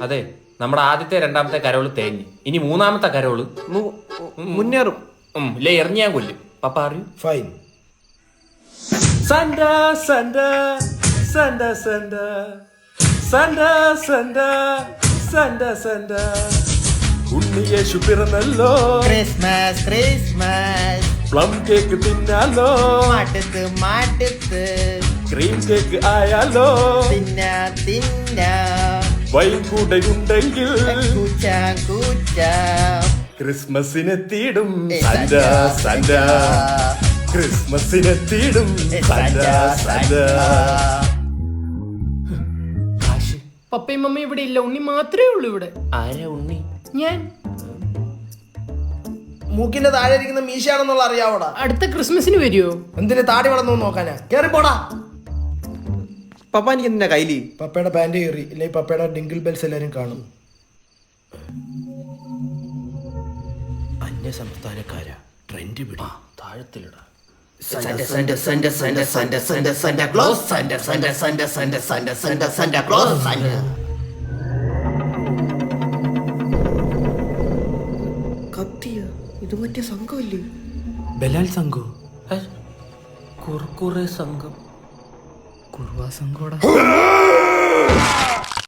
അതെ, നമ്മുടെ ആദ്യത്തെ രണ്ടാമത്തെ കരോള് തേഞ്ഞ്, ഇനി മൂന്നാമത്തെ കരോള് മുന്നേറും. ഇല്ലേ എറിഞ്ഞ് ഞാൻ കൊല്ലും. പപ്പ അറിയൂ. ഫൈൻ. സണ്ട സണ്ട സണ്ട സണ്ട സണ്ട സണ്ട സണ്ട സണ്ട ഉണ്ണിയേശു പിറന്നല്ലോ, ക്രിസ്മസ് ക്രിസ്മസ് പ്ലം കേക്ക് തിന്നാലോ, മാട്ടത്ത് മാട്ടത്ത് ക്രീം കേക്ക് ആയാലോ, തിന്ന തിന്ന വൈൻ കൂടെ ഉണ്ടെങ്കിൽ കൂച്ച കൂച്ച ക്രിസ്മസിനെത്തിയിടും സണ്ട സണ്ട, ക്രിസ്മസിനെത്തിയിടും സണ്ട സണ്ട. പപ്പയും മമ്മയും ഇവിടെ ഇല്ല, ഉണ്ണി മാത്രമേ ഉള്ളൂ ഇവിടെ. ആരാ ഉണ്ണി? ഞാൻ മൂക്കിന്റെ താഴെ ഇരിക്കുന്ന മീശയാണെന്നുള്ള അറിയാവോടാ? അടുത്ത ക്രിസ്മസിന് വരുമോ? എന്തിന് താടി വളർന്നു നോക്കാനാ? കേറി പോടാ. പപ്പ എനിക്ക് എന്തിനാ കയ്യില്? പപ്പയുടെ പാന്റ് കയറി, ഇല്ലെങ്കിൽ പപ്പയുടെ ഡിങ്കിൾ ബെൽസ് എല്ലാരും കാണും. അന്യ സംസ്ഥാനക്കാരാ, ട്രെൻഡ് പിടി, താഴത്തിലിടാ. Santa Santa Santa Santa Santa Santa Santa Claus Santa Santa Santa Santa Santa Santa Santa Claus Santa. കത്തിയ ഇത് മറ്റേ സംഘമല്ലേ? ബലാൽ സംഘോ? കുർക്കുറെ സംഘം. കുർവാ സംഘോടാ.